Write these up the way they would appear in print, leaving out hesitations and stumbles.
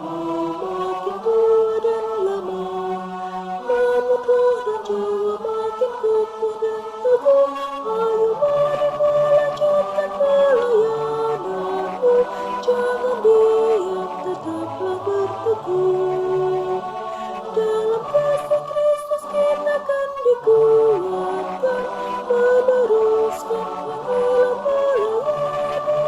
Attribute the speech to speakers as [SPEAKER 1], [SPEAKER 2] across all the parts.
[SPEAKER 1] makin tua dan lama, namun roh dan jiwa makin kokoh dan teguh. Ayo mari melanjutkan pelayananmu, jangan diam, tetaplah berteguh. Dalam kasih Kristus kita kan dikuatkan, meneruskan panggilan melayani.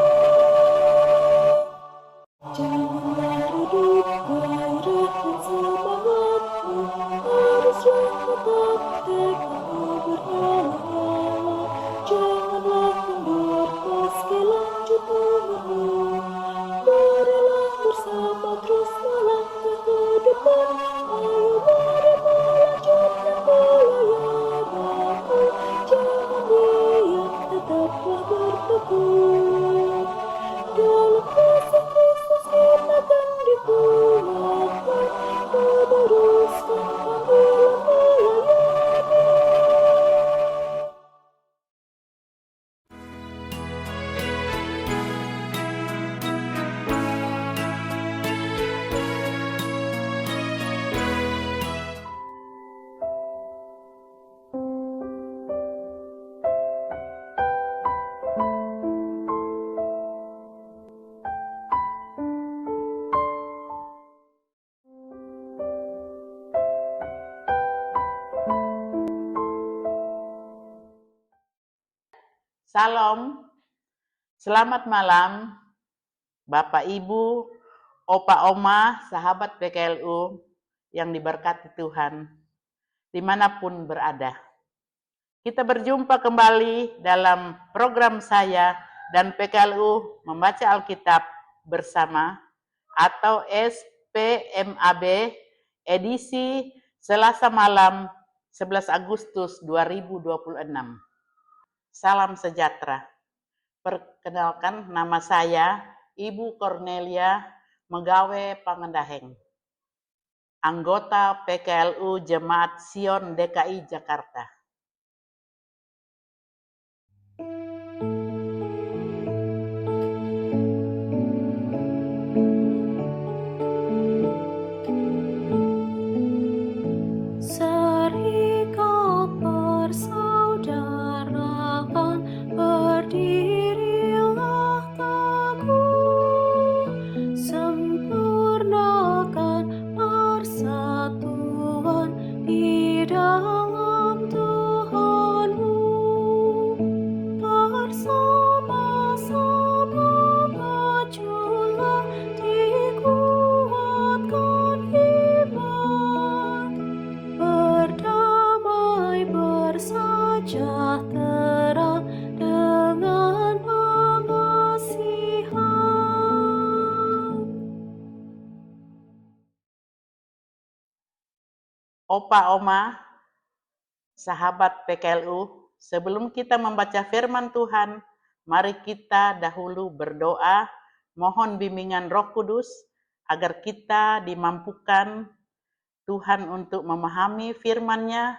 [SPEAKER 1] Janganlah redup gairah dan semangatmu, haruslah tetap tekadmu bernyala-nyala. Janganlah kendor meski lanjut umurmu, marilah bersama terus melangkah ke depan. Ayo mari melanjutkan pelayananmu, jangan diam, tetaplah berteguh. Dalam kasih Kristus kita kan dikuatkan, meneruskan panggilan melayani.
[SPEAKER 2] Salam, selamat malam Bapak Ibu, Opa Oma, sahabat PKLU yang diberkati Tuhan dimanapun berada. Kita berjumpa kembali dalam program saya dan PKLU membaca Alkitab bersama atau SPMAB edisi Selasa malam 11 Agustus 2026. Salam sejahtera. Perkenalkan, nama saya Ibu Cornelia Megawe Pangendaheng, anggota PKLU Jemaat Sion DKI Jakarta.
[SPEAKER 1] Serikat persaudaraan, berdirilah teguh, sempurnakan persatuan di dalam Tuhanmu. Bersama-sama majulah, dikuatkan iman, berdamai bersejahtera dengan pengasihan.
[SPEAKER 2] Opa Oma, sahabat PKLU, sebelum kita membaca firman Tuhan, mari kita dahulu berdoa, mohon bimbingan Roh Kudus agar kita dimampukan Tuhan untuk memahami firman-Nya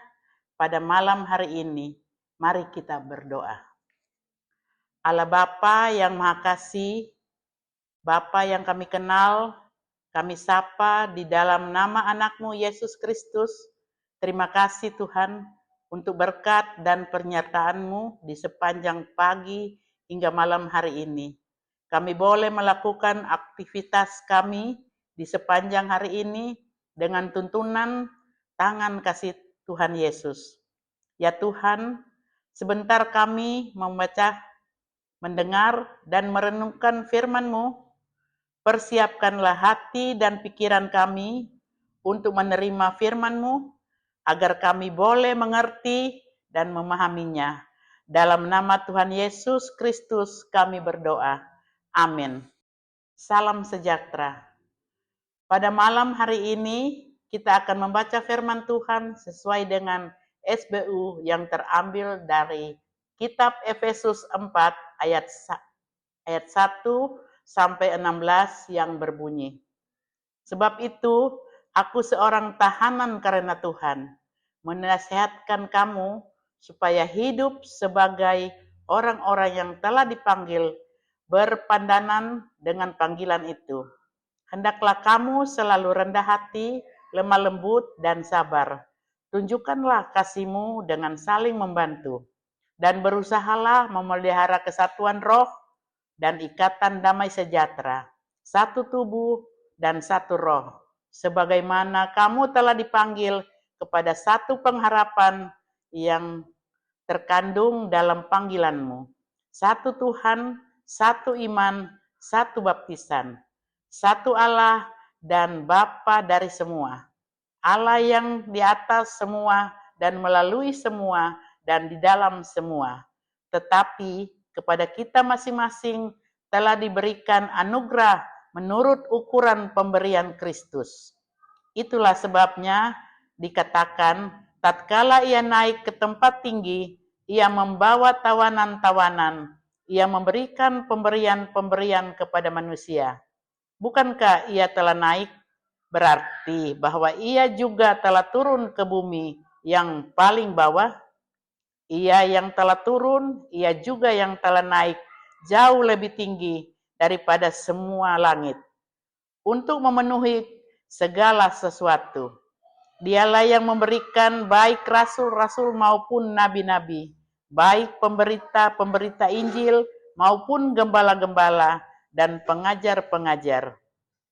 [SPEAKER 2] pada malam hari ini. Mari kita berdoa. Allah Bapa yang Maha Kasih, Bapa yang kami kenal, kami sapa di dalam nama anak-Mu Yesus Kristus. Terima kasih Tuhan untuk berkat dan penyertaan-Mu di sepanjang pagi hingga malam hari ini. Kami boleh melakukan aktivitas kami di sepanjang hari ini dengan tuntunan tangan kasih Tuhan Yesus. Ya Tuhan, sebentar kami membaca, mendengar, dan merenungkan firman-Mu. Persiapkanlah hati dan pikiran kami untuk menerima firman-Mu, agar kami boleh mengerti dan memahaminya. Dalam nama Tuhan Yesus Kristus kami berdoa. Amin. Salam sejahtera. Pada malam hari ini kita akan membaca firman Tuhan sesuai dengan SBU yang terambil dari kitab Efesus 4 ayat 1 sampai 16 yang berbunyi. Sebab itu, aku seorang tahanan karena Tuhan, menasihatkan kamu supaya hidup sebagai orang-orang yang telah dipanggil berpandangan dengan panggilan itu. Hendaklah kamu selalu rendah hati, lemah lembut, dan sabar. Tunjukkanlah kasihmu dengan saling membantu. Dan berusahalah memelihara kesatuan roh dan ikatan damai sejahtera. Satu tubuh dan satu roh. Sebagaimana kamu telah dipanggil kepada satu pengharapan yang terkandung dalam panggilanmu. Satu Tuhan, satu iman, satu baptisan. Satu Allah dan Bapa dari semua. Allah yang di atas semua dan melalui semua dan di dalam semua. Tetapi kepada kita masing-masing telah diberikan anugerah menurut ukuran pemberian Kristus. Itulah sebabnya dikatakan, tatkala ia naik ke tempat tinggi, ia membawa tawanan-tawanan, ia memberikan pemberian-pemberian kepada manusia. Bukankah ia telah naik? Berarti bahwa ia juga telah turun ke bumi yang paling bawah. Ia yang telah turun, ia juga yang telah naik jauh lebih tinggi daripada semua langit, untuk memenuhi segala sesuatu. Dialah yang memberikan baik rasul-rasul maupun nabi-nabi, baik pemberita-pemberita Injil maupun gembala-gembala dan pengajar-pengajar,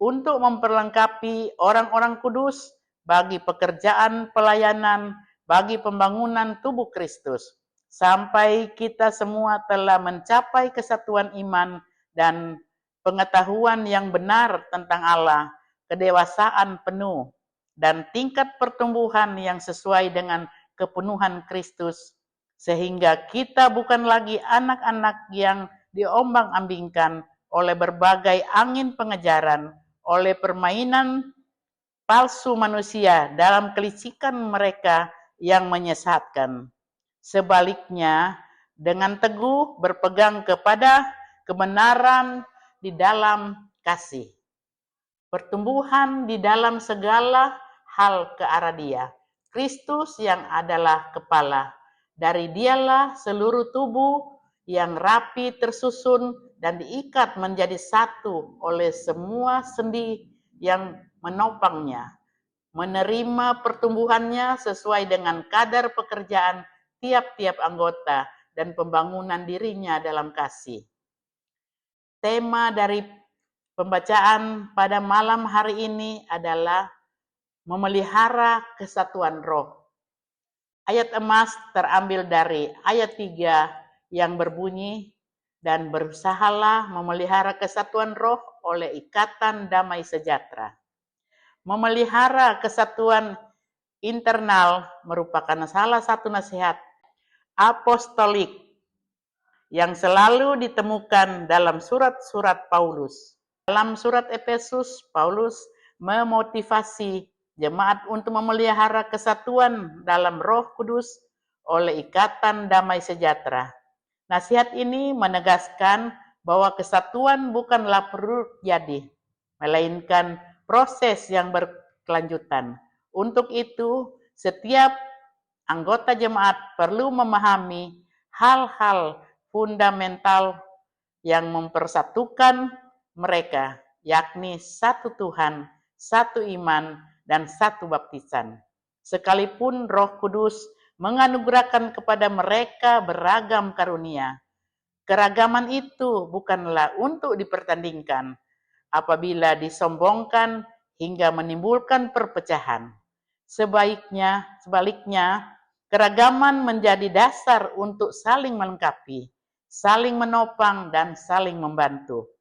[SPEAKER 2] untuk memperlengkapi orang-orang kudus bagi pekerjaan pelayanan, bagi pembangunan tubuh Kristus, sampai kita semua telah mencapai kesatuan iman dan pengetahuan yang benar tentang Allah, kedewasaan penuh, dan tingkat pertumbuhan yang sesuai dengan kepenuhan Kristus, sehingga kita bukan lagi anak-anak yang diombang-ambingkan oleh berbagai angin pengejaran, oleh permainan palsu manusia dalam kelicikan mereka yang menyesatkan. Sebaliknya, dengan teguh berpegang kepada kebenaran di dalam kasih. Pertumbuhan di dalam segala hal ke arah Dia, Kristus yang adalah kepala. Dari Dialah seluruh tubuh yang rapi tersusun dan diikat menjadi satu oleh semua sendi yang menopangnya, menerima pertumbuhannya sesuai dengan kadar pekerjaan tiap-tiap anggota dan pembangunan dirinya dalam kasih. Tema dari pembacaan pada malam hari ini adalah memelihara kesatuan roh. Ayat emas terambil dari ayat 3 yang berbunyi, dan berusahalah memelihara kesatuan roh oleh ikatan damai sejahtera. Memelihara kesatuan internal merupakan salah satu nasihat apostolik yang selalu ditemukan dalam surat-surat Paulus. Dalam surat Efesus, Paulus memotivasi jemaat untuk memelihara kesatuan dalam Roh Kudus oleh ikatan damai sejahtera. Nasihat ini menegaskan bahwa kesatuan bukanlah perlu jadi, melainkan proses yang berkelanjutan. Untuk itu, setiap anggota jemaat perlu memahami hal-hal fundamental yang mempersatukan mereka, yakni satu Tuhan, satu iman, dan satu baptisan. Sekalipun Roh Kudus menganugerahkan kepada mereka beragam karunia, keragaman itu bukanlah untuk dipertandingkan apabila disombongkan hingga menimbulkan perpecahan. Sebaliknya, keragaman menjadi dasar untuk saling melengkapi, saling menopang, dan saling membantu.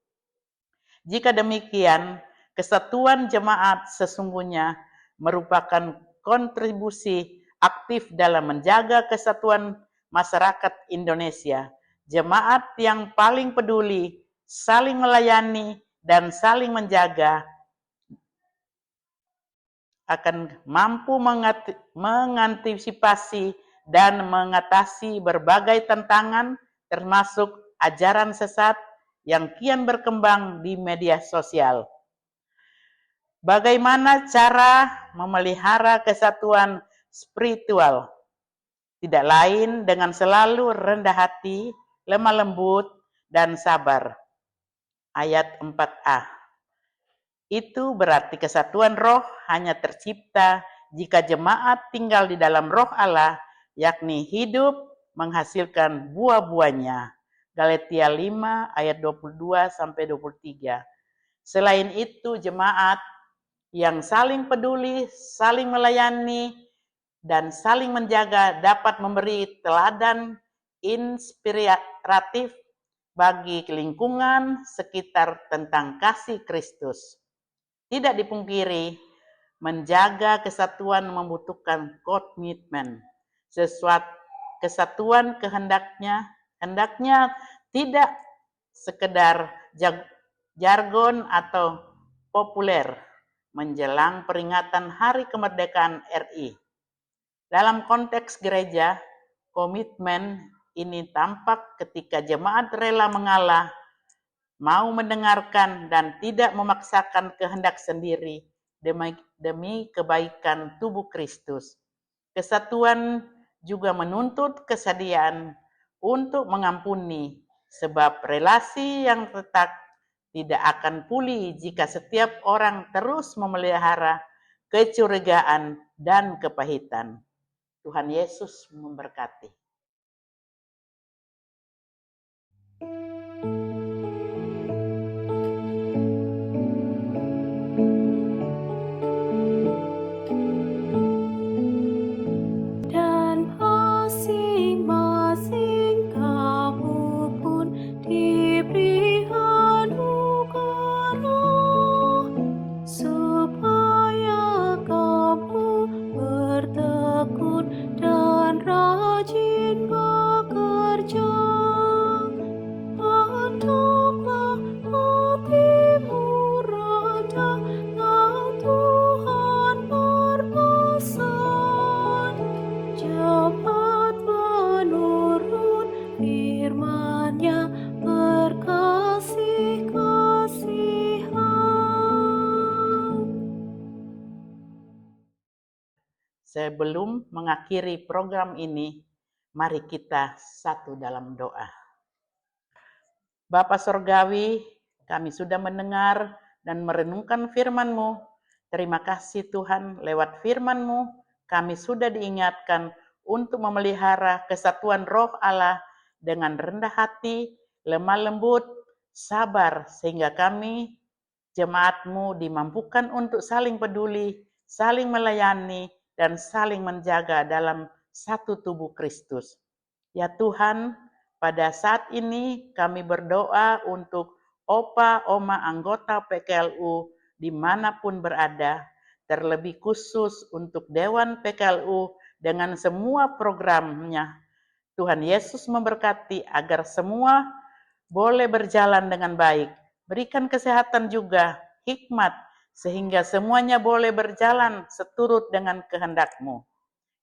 [SPEAKER 2] Jika demikian, kesatuan jemaat sesungguhnya merupakan kontribusi aktif dalam menjaga kesatuan masyarakat Indonesia. Jemaat yang paling peduli, saling melayani, dan saling menjaga akan mampu mengantisipasi dan mengatasi berbagai tantangan, termasuk ajaran sesat yang kian berkembang di media sosial. Bagaimana cara memelihara kesatuan spiritual? Tidak lain dengan selalu rendah hati, lemah lembut, dan sabar. Ayat 4a. Itu berarti kesatuan roh hanya tercipta jika jemaat tinggal di dalam roh Allah, yakni hidup menghasilkan buah-buahnya. Galatia 5 ayat 22-23. Selain itu, jemaat yang saling peduli, saling melayani, dan saling menjaga dapat memberi teladan inspiratif bagi lingkungan sekitar tentang kasih Kristus. Tidak dipungkiri, menjaga kesatuan membutuhkan komitmen. Kesatuan hendaknya tidak sekedar jargon atau populer menjelang peringatan Hari Kemerdekaan RI. Dalam konteks gereja, komitmen ini tampak ketika jemaat rela mengalah, mau mendengarkan dan tidak memaksakan kehendak sendiri demi kebaikan tubuh Kristus. Kesatuan juga menuntut kesediaan untuk mengampuni, sebab relasi yang retak tidak akan pulih jika setiap orang terus memelihara kecurigaan dan kepahitan. Tuhan Yesus memberkati.
[SPEAKER 1] Dan masing-masing kamu pun diberi anugerah, supaya kamu bertekun dan rajin bekerja. Pantanglah hatimu rada, Tuhan berpesan, cepat menurut firman-Nya berkasih-kasihan.
[SPEAKER 2] Sebelum mengakhiri program ini, mari kita satu dalam doa. Bapa Sorgawi, kami sudah mendengar dan merenungkan firman-Mu. Terima kasih Tuhan, lewat firman-Mu kami sudah diingatkan untuk memelihara kesatuan roh Allah dengan rendah hati, lemah lembut, sabar, sehingga kami jemaat-Mu dimampukan untuk saling peduli, saling melayani, dan saling menjaga dalam satu tubuh Kristus. Ya Tuhan, pada saat ini kami berdoa untuk opa, oma, anggota PKLU dimanapun berada, terlebih khusus untuk Dewan PKLU dengan semua programnya. Tuhan Yesus memberkati agar semua boleh berjalan dengan baik. Berikan kesehatan juga, hikmat, sehingga semuanya boleh berjalan seturut dengan kehendak-Mu.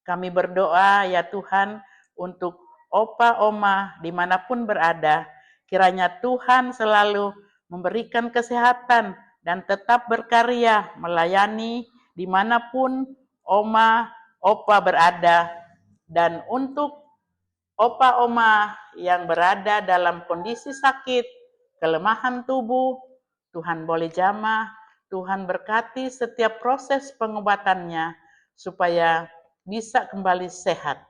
[SPEAKER 2] Kami berdoa ya Tuhan untuk opa, oma, dimanapun berada, kiranya Tuhan selalu memberikan kesehatan dan tetap berkarya melayani dimanapun oma, opa berada. Dan untuk opa, oma yang berada dalam kondisi sakit, kelemahan tubuh, Tuhan boleh jamah, Tuhan berkati setiap proses pengobatannya supaya bisa kembali sehat.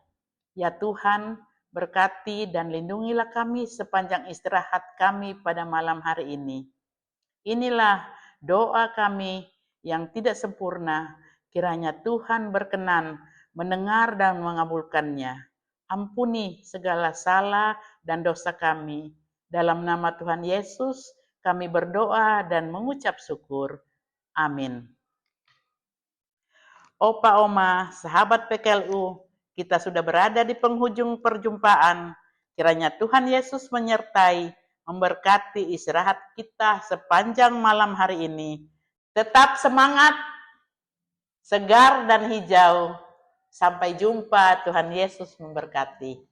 [SPEAKER 2] Ya Tuhan, berkati dan lindungilah kami sepanjang istirahat kami pada malam hari ini. Inilah doa kami yang tidak sempurna, kiranya Tuhan berkenan mendengar dan mengabulkannya. Ampuni segala salah dan dosa kami. Dalam nama Tuhan Yesus, kami berdoa dan mengucap syukur. Amin. Opa, oma, sahabat PKLU, kita sudah berada di penghujung perjumpaan. Kiranya Tuhan Yesus menyertai, memberkati istirahat kita sepanjang malam hari ini. Tetap semangat, segar dan hijau. Sampai jumpa, Tuhan Yesus memberkati.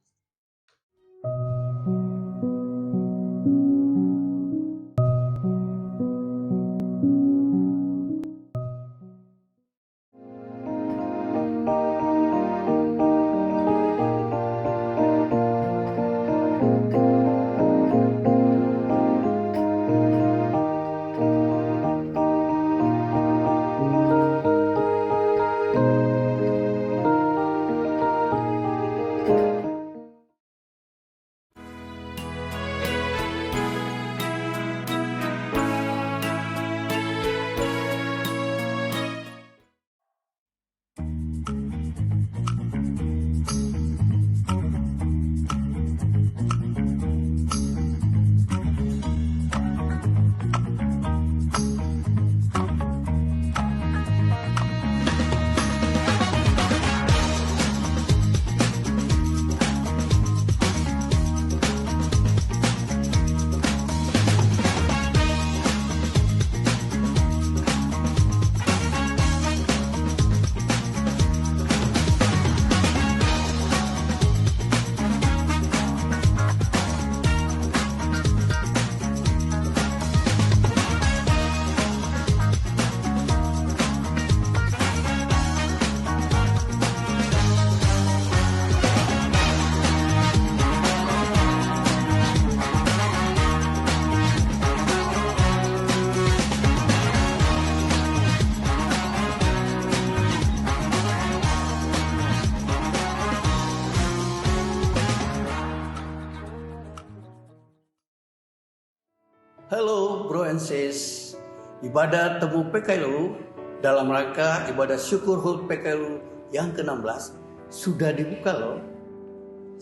[SPEAKER 3] bro and sis, ibadah temu PKLU dalam rangka ibadah syukur HUT PKLU yang ke-16 sudah dibuka loh.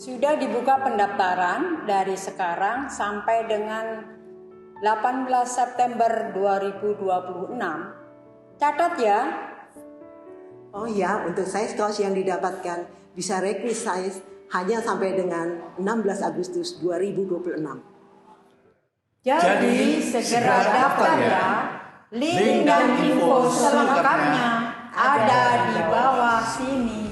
[SPEAKER 4] Sudah dibuka pendaftaran dari sekarang sampai dengan 18 September 2026. Catat ya.
[SPEAKER 1] Oh ya, untuk size kaos yang didapatkan bisa request size hanya sampai dengan 16 Agustus 2026.
[SPEAKER 4] Jadi segera daftar ya. Link dan info selengkapnya ada di bawah sini.